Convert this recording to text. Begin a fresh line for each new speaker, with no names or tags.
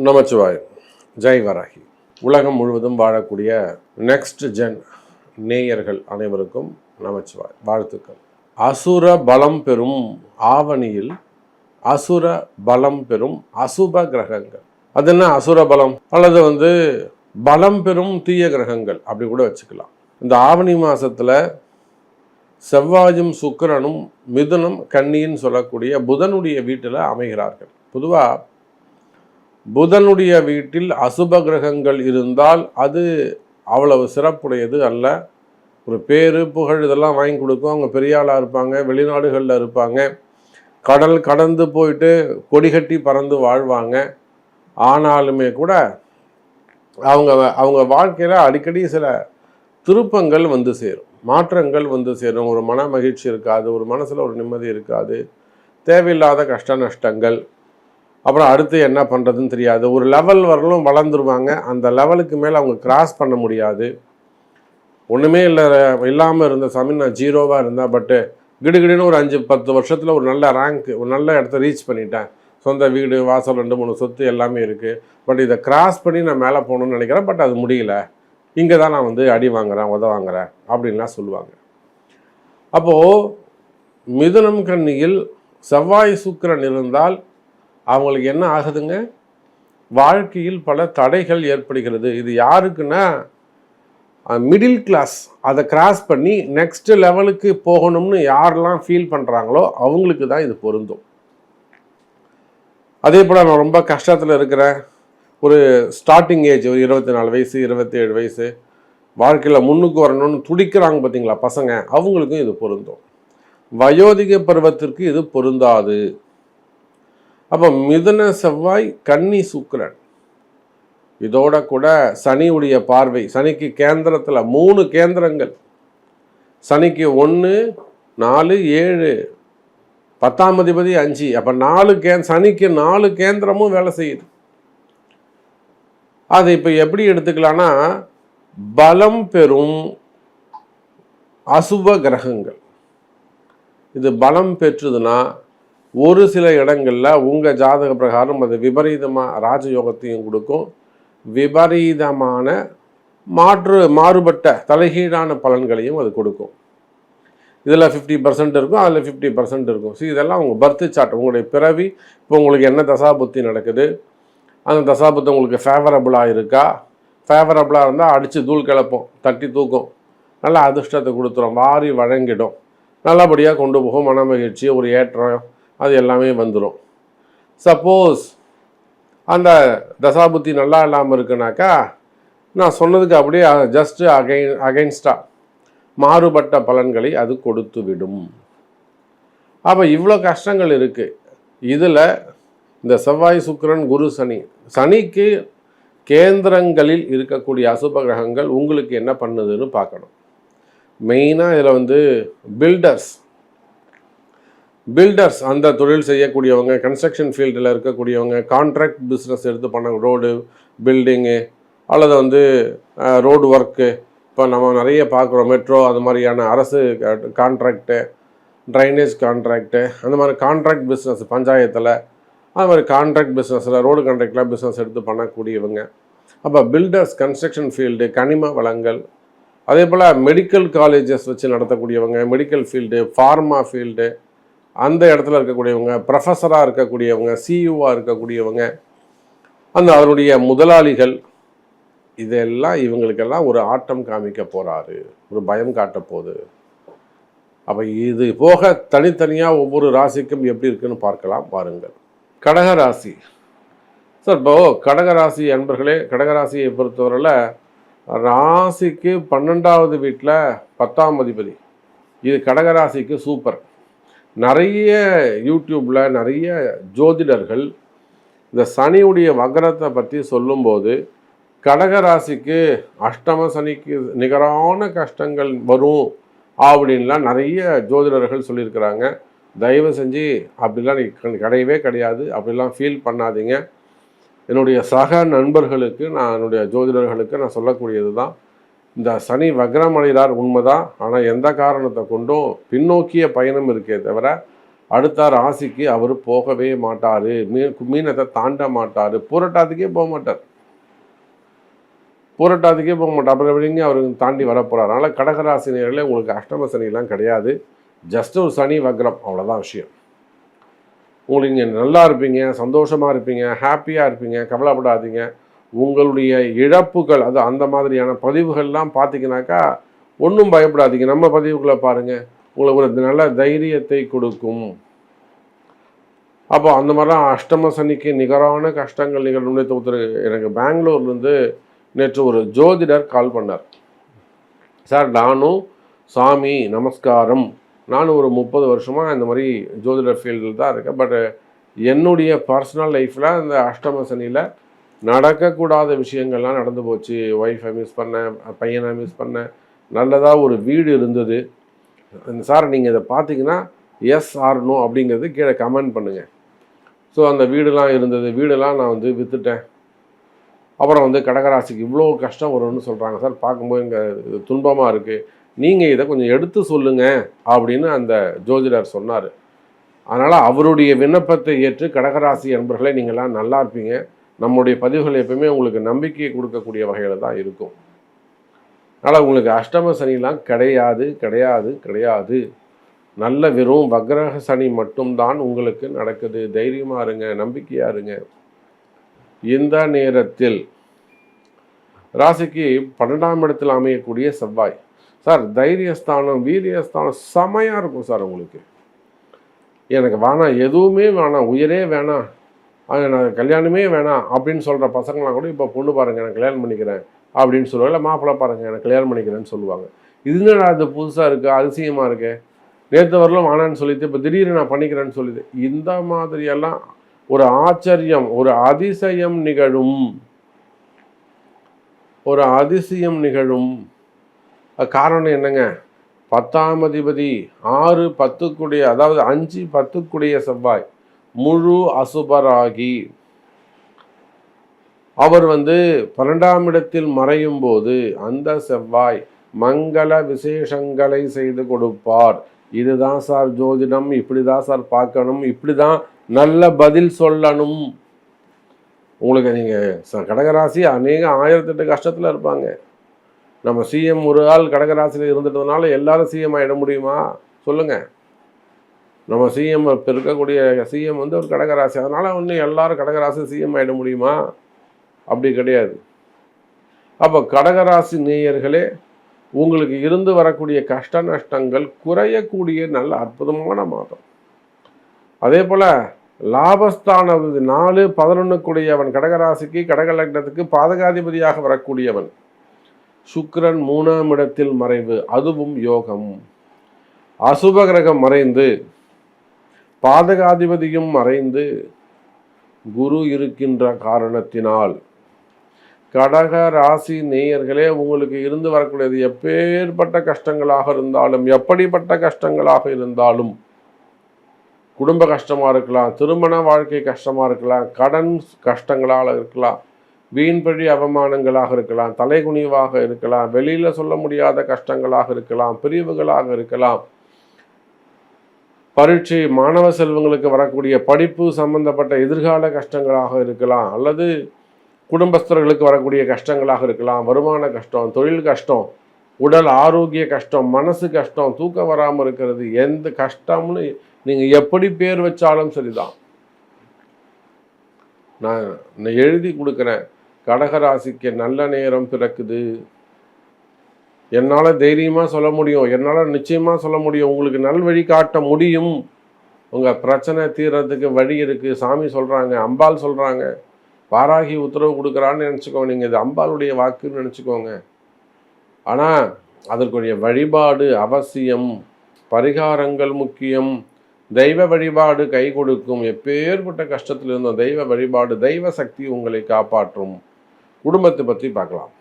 நமச்சிவாய். ஜெய் வராகி. உலகம் முழுவதும் வாழக்கூடிய நெக்ஸ்ட் ஜென் நேயர்கள் அனைவருக்கும் நமச்சிவாய் வாழ்த்துக்கள். அசுர பலம் பெறும் ஆவணியில் அசுர பலம் பெறும் அசுப கிரகங்கள். அது என்ன அசுர பலம்? அல்லது பலம் பெறும் தீய கிரகங்கள் அப்படி கூட வச்சுக்கலாம். இந்த ஆவணி மாசத்துல செவ்வாயும் சுக்கிரனும் மிதுனம் கன்னின்னு சொல்லக்கூடிய புதனுடைய வீட்டில் அமைகிறார்கள். பொதுவாக புதனுடைய வீட்டில் அசுப கிரகங்கள் இருந்தால் அது அவ்வளவு சிறப்புடையது அல்ல. ஒரு பேரு புகழ் இதெல்லாம் வாங்கி கொடுக்கும். அவங்க பெரிய ஆளாக இருப்பாங்க, வெளிநாடுகளில் இருப்பாங்க, கடல் கடந்து போயிட்டு கொடிகட்டி பறந்து வாழ்வாங்க. ஆனாலுமே கூட அவங்க அவங்க வாழ்க்கையில் அடிக்கடி சில திருப்பங்கள் வந்து சேரும், மாற்றங்கள் வந்து சேரும். ஒரு மன மகிழ்ச்சி இருக்காது, ஒரு மனசில் ஒரு நிம்மதி இருக்காது, தேவையில்லாத கஷ்ட நஷ்டங்கள், அப்புறம் அடுத்து என்ன பண்ணுறதுன்னு தெரியாது. ஒரு லெவல் வரலும் வளர்ந்துருவாங்க, அந்த லெவலுக்கு மேலே அவங்க கிராஸ் பண்ண முடியாது. ஒன்றுமே இல்லாமல் இருந்த சமயம் நான் ஜீரோவாக இருந்தேன், பட்டு கிடுகிடுன்னு ஒரு 5-10 வருஷத்தில் ஒரு நல்ல ரேங்க், ஒரு நல்ல இடத்த ரீச் பண்ணிட்டேன். சொந்த வீடு, வாசல், 2-3 சொத்து எல்லாமே இருக்குது. பட் இதை கிராஸ் பண்ணி நான் மேலே போகணுன்னு நினைக்கிறேன், பட் அது முடியல. இங்கே தான் நான் அடி வாங்குறேன், வாங்குறேன் அப்படின்லாம் சொல்லுவாங்க. அப்போது மிதுனம் கன்னியில் செவ்வாய் சுக்கிரன் இருந்தால் அவங்களுக்கு என்ன ஆகுதுங்க? வாழ்க்கையில் பல தடைகள் ஏற்படுகிறது. இது யாருக்குன்னா மிடில் கிளாஸ், அதை கிராஸ் பண்ணி நெக்ஸ்ட் லெவலுக்கு போகணும்னு யாரெல்லாம் ஃபீல் பண்ணுறாங்களோ அவங்களுக்கு தான் இது பொருந்தும். அதே போல் நான் ரொம்ப கஷ்டத்தில் இருக்கிறேன், ஒரு ஸ்டார்டிங் ஏஜ் ஒரு 24 வயசு 27 வயசு, வாழ்க்கையில் முன்னுக்கு வரணும்னு துடிக்கிறாங்க பார்த்தீங்களா பசங்க, அவங்களுக்கும் இது பொருந்தும். வயோதிக பருவத்திற்கு இது பொருந்தாது. அப்போ மிதுன செவ்வாய் கன்னி சுக்கிரன், இதோட கூட சனியுடைய பார்வை. சனிக்கு கேந்திரத்தில் 3 கேந்திரங்கள். சனிக்கு 1, 4, 7, 10ஆம் அதிபதி 5. அப்போ 4 சனிக்கு 4 கேந்திரமும் வேலை செய்யுது. அது இப்போ எப்படி எடுத்துக்கலான்னா, பலம் பெறும் அசுப கிரகங்கள். இது பலம் பெற்றதுன்னா ஒரு சில இடங்களில் உங்கள் ஜாதக பிரகாரம் அது விபரீதமாக ராஜயோகத்தையும் கொடுக்கும், விபரீதமான மாறுபட்ட தலைகீழான பலன்களையும் அது கொடுக்கும். இதில் 50% இருக்கும், அதில் 50% இருக்கும். இதெல்லாம் உங்கள் பர்த் சார்ட், உங்களுடைய பிறவி. இப்போ உங்களுக்கு என்ன தசாபுத்தி நடக்குது, அந்த தசாபுத்தி உங்களுக்கு ஃபேவரபுளாக இருக்கா? ஃபேவரபுளாக இருந்தால் அடித்து தூள் கிளப்போம், தட்டி தூக்கும், நல்லா அதிர்ஷ்டத்தை கொடுத்துரும், வாரி வழங்கிடும், நல்லபடியாக கொண்டு போகும், மன மகிழ்ச்சி, ஒரு ஏற்றம், அது எல்லாமே வந்துடும். சப்போஸ் அந்த தசாபுத்தி நல்லா இல்லாமல் இருக்குனாக்கா, நான் சொன்னதுக்கு அப்படியே ஜஸ்ட் அகைன்ஸ்டாக மாறுபட்ட பலன்களை அது கொடுத்து விடும். அப்போ இவ்வளோ கஷ்டங்கள் இருக்குது. இதில் இந்த செவ்வாய் சுக்கிரன் குரு சனிக்கு கேந்திரங்களில் இருக்கக்கூடிய அசுப கிரகங்கள் உங்களுக்கு என்ன பண்ணுதுன்னு பார்க்கணும். மெயினாக இதில் பில்டர்ஸ் அந்த தொழில் செய்யக்கூடியவங்க, கன்ஸ்ட்ரக்ஷன் ஃபீல்டில் இருக்கக்கூடியவங்க, கான்ட்ராக்ட் பிஸ்னஸ் எடுத்து பண்ண, ரோடு பில்டிங்கு அல்லது ரோடு ஒர்க்கு, இப்போ நம்ம நிறைய பார்க்குறோம், மெட்ரோ, அது மாதிரியான அரசு கான்ட்ராக்டு, ட்ரைனேஜ் கான்ட்ராக்டு, அந்த மாதிரி கான்ட்ராக்ட் பிஸ்னஸ் பஞ்சாயத்தில், அது மாதிரி கான்ட்ராக்ட் பிஸ்னஸில் ரோடு கான்ட்ராக்டில் பிஸ்னஸ் எடுத்து பண்ணக்கூடியவங்க. அப்போ பில்டர்ஸ், கன்ஸ்ட்ரக்ஷன் ஃபீல்டு, கனிம வளங்கள், அதே போல் மெடிக்கல் காலேஜஸ் வச்சு நடத்தக்கூடியவங்க, மெடிக்கல் ஃபீல்டு, ஃபார்மா ஃபீல்டு, அந்த இடத்துல இருக்கக்கூடியவங்க, ப்ரொஃபஸராக இருக்கக்கூடியவங்க, சிஇஓவாக இருக்கக்கூடியவங்க, அதனுடைய முதலாளிகள், இதெல்லாம் இவங்களுக்கெல்லாம் ஒரு ஆட்டம் காமிக்க போகிறாரு, ஒரு பயம் காட்ட போகுது. அப்போ இது போக தனித்தனியாக ஒவ்வொரு ராசிக்கும் எப்படி இருக்குன்னு பார்க்கலாம் வாருங்கள். கடகராசி சார், இப்போது கடகராசி அன்பர்களே, கடகராசியை பொறுத்தவரையில் ராசிக்கு 12வது வீட்டில் 10ஆம் அதிபதி, இது கடகராசிக்கு சூப்பர். நிறைய யூடியூப்பில் நிறைய ஜோதிடர்கள் இந்த சனியுடைய வக்ரத்தை பற்றி சொல்லும்போது கடகராசிக்கு அஷ்டம சனிக்கு நிகரான கஷ்டங்கள் வரும் அப்படின்லாம் நிறைய ஜோதிடர்கள் சொல்லியிருக்கிறாங்க. தயவு செஞ்சு அப்படிலாம் கிடையவே கிடையாது, அப்படிலாம் ஃபீல் பண்ணாதீங்க. என்னுடைய சக நண்பர்களுக்கு, என்னுடைய ஜோதிடர்களுக்கு நான் சொல்லக்கூடியது தான், இந்த சனி வக்ரம் அடைகிறார் உண்மைதான். ஆனால் எந்த காரணத்தை கொண்டும் பின்னோக்கிய பயணம் இருக்கே தவிர அடுத்த ராசிக்கு அவர் போகவே மாட்டார், மீனத்தை தாண்ட மாட்டார், பூரட்டாதிக்கே போக மாட்டார். அப்புறம் எப்படிங்க அவருக்கு தாண்டி வரப்போகிறார். அதனால் கடகராசினியர்களே உங்களுக்கு அஷ்டம சனிலாம் கிடையாது. ஜஸ்ட் ஒரு சனி வக்ரம், அவ்வளோதான் விஷயம். உங்களுக்கு நீங்கள் நல்லா இருப்பீங்க, சந்தோஷமாக இருப்பீங்க, ஹாப்பியாக இருப்பீங்க, கவலைப்படாதீங்க. உங்களுடைய இழப்புகள் அது அந்த மாதிரியான பதிவுகள்லாம் பார்த்தீங்கன்னாக்கா ஒன்றும் பயப்படாதீங்க. நம்ம பதிவுகளை பாருங்கள், உங்களுக்கு ஒரு நல்ல தைரியத்தை கொடுக்கும். அப்போ அந்த மாதிரிலாம் அஷ்டம சனிக்கு நிகரான கஷ்டங்கள் நிகழும். ஒருத்தர் எனக்கு பெங்களூர்லேருந்து நேற்று ஒரு ஜோதிடர் கால் பண்ணார். சார், நானும் சாமி நமஸ்காரம், நானும் ஒரு 30 வருஷமாக இந்த மாதிரி ஜோதிடர் ஃபீல்டில் தான் இருக்கேன். பட் என்னுடைய பர்சனல் லைஃப்பில் இந்த அஷ்டம சனியில் நடக்கக்கூடாத விஷயங்கள்லாம் நடந்து போச்சு. ஒய்ஃபை மிஸ் பண்ணேன், பையனை மிஸ் பண்ணேன், நல்லதாக ஒரு வீடு இருந்தது. சார், நீங்கள் இதை பார்த்தீங்கன்னா எஸ் ஆர் நோ அப்படிங்கிறது கீழே கமெண்ட் பண்ணுங்கள். ஸோ அந்த வீடெலாம் இருந்தது, வீடெல்லாம் நான் விற்றுட்டேன். அப்புறம் கடகராசிக்கு இவ்வளோ கஷ்டம் வரும்னு சொல்கிறாங்க சார், பார்க்கும்போது இங்கே துன்பமாக இருக்குது, நீங்கள் இதை கொஞ்சம் எடுத்து சொல்லுங்கள் அப்படின்னு அந்த ஜோதிடர் சொன்னார். அதனால் அவருடைய விண்ணப்பத்தை ஏற்று கடகராசி என்பர்களை நீங்கள்லாம் நல்லா இருப்பீங்க. நம்முடைய பதிவுகள் எப்பவுமே உங்களுக்கு நம்பிக்கையை கொடுக்கக்கூடிய வகையில் தான் இருக்கும். அதனால் உங்களுக்கு அஷ்டம சனிலாம் கிடையாது கிடையாது கிடையாது. நல்ல வெறும் வக்ரக சனி மட்டும்தான் உங்களுக்கு நடக்குது. தைரியமாக இருங்க, நம்பிக்கையாக இருங்க. இந்த நேரத்தில் ராசிக்கு 12ஆம் இடத்தில் அமையக்கூடிய செவ்வாய். சார், தைரியஸ்தானம், வீரியஸ்தானம் செமையாக இருக்கும் சார். உங்களுக்கு எனக்கு வேணாம், எதுவுமே வேணாம், உயிரே வேணாம், நான் கல்யாணமே வேணாம் அப்படின்னு சொல்கிற பசங்களாம் கூட இப்போ பொண்ணு பாருங்கள் எனக்கு கல்யாணம் பண்ணிக்கிறேன் அப்படின்னு சொல்லுவாங்க. இல்லை மாப்பிள்ளை பாருங்கள் எனக்கு கல்யாணம் பண்ணிக்கிறேன்னு சொல்லுவாங்க. இதுனா அது புதுசாக இருக்குது, அதிசயமாக இருக்கு. நேற்று வரலும் வேணான்னு சொல்லிட்டு இப்போ திடீர்னு நான் பண்ணிக்கிறேன்னு சொல்லிது. இந்த மாதிரியெல்லாம் ஒரு ஆச்சரியம், ஒரு அதிசயம் நிகழும். காரணம் என்னங்க? 10ஆம் அதிபதி 6 10 அதாவது 5 10 செவ்வாய் முழு அசுபராகி அவர் 12ஆம் இடத்தில் மறையும் போது அந்த செவ்வாய் மங்கள விசேஷங்களை செய்து கொடுப்பார். இதுதான் சார் ஜோதிடம், இப்படிதான் சார் பார்க்கணும், இப்படிதான் நல்ல பதில் சொல்லணும். உங்களுக்கு நீங்கள் கடகராசி அநேக 1008 கஷ்டத்தில் இருப்பாங்க. நம்ம சிஎம் ஒரு ஆள் கடகராசியில் இருந்துட்டதுனால எல்லாரும் சிஎம் ஆகிட முடியுமா சொல்லுங்கள்? நம்ம சிஎம் இப்போ இருக்கக்கூடிய சிஎம் ஒரு கடகராசி, அதனால் ஒன்று எல்லாரும் கடகராசி சிஎம் ஆகிட முடியுமா? அப்படி கிடையாது. அப்போ கடகராசி நேயர்களே, உங்களுக்கு இருந்து வரக்கூடிய கஷ்ட நஷ்டங்கள் குறையக்கூடிய நல்ல அற்புதமான மாதம். அதே போல் லாபஸ்தான 4 11 கடகராசிக்கு கடக லக்னத்துக்கு பாதகாதிபதியாக வரக்கூடியவன். சுக்கிரன் 3ஆம் இடத்தில் மறைவு, அதுவும் யோகம். அசுப கிரகம் மறைந்து பாதகாதிபதியும் மறைந்து குரு இருக்கின்ற காரணத்தினால் கடக ராசி நேயர்களே, உங்களுக்கு இருந்து வரக்கூடியது எப்பேற்பட்ட கஷ்டங்களாக இருந்தாலும், எப்படிப்பட்ட கஷ்டங்களாக இருந்தாலும், குடும்ப கஷ்டமாக இருக்கலாம், திருமண வாழ்க்கை கஷ்டமாக இருக்கலாம், கடன் கஷ்டங்களால் இருக்கலாம், வீண்பழி அவமானங்களாக இருக்கலாம், தலைகுனிவாக இருக்கலாம், வெளியில் சொல்ல முடியாத கஷ்டங்களாக இருக்கலாம், பிரிவுகளாக இருக்கலாம், பரீட்சை மாணவ செல்வங்களுக்கு வரக்கூடிய படிப்பு சம்பந்தப்பட்ட எதிர்கால கஷ்டங்களாக இருக்கலாம், அல்லது குடும்பஸ்தர்களுக்கு வரக்கூடிய கஷ்டங்களாக இருக்கலாம், வருமான கஷ்டம், தொழில் கஷ்டம், உடல் ஆரோக்கிய கஷ்டம், மனசு கஷ்டம், தூக்கம் வராமல் இருக்கிறது, எந்த கஷ்டம்னு நீங்கள் எப்படி பேர் வச்சாலும் சரிதான். நான் எழுதி கொடுக்குறேன். கடகராசிக்கு நல்ல நேரம் பிறக்குது. என்னால் தைரியமாக சொல்ல முடியும், என்னால் நிச்சயமாக சொல்ல முடியும், உங்களுக்கு நல்வழி காட்ட முடியும். உங்கள் பிரச்சனை தீர்றதுக்கு வழி இருக்குது. சாமி சொல்கிறாங்க, அம்பாள் சொல்கிறாங்க, வாராகி உத்தரவு கொடுக்குறான்னு நினச்சிக்கோங்க. நீங்கள் இது அம்பாளுடைய வாக்குன்னு நினச்சிக்கோங்க. ஆனால் அதற்குரிய வழிபாடு அவசியம், பரிகாரங்கள் முக்கியம், தெய்வ வழிபாடு கை கொடுக்கும். எப்பேற்பட்ட கஷ்டத்தில் இருந்தோம், தெய்வ வழிபாடு, தெய்வ சக்தி உங்களை காப்பாற்றும். குடும்பத்தை பற்றி பார்க்கலாம்.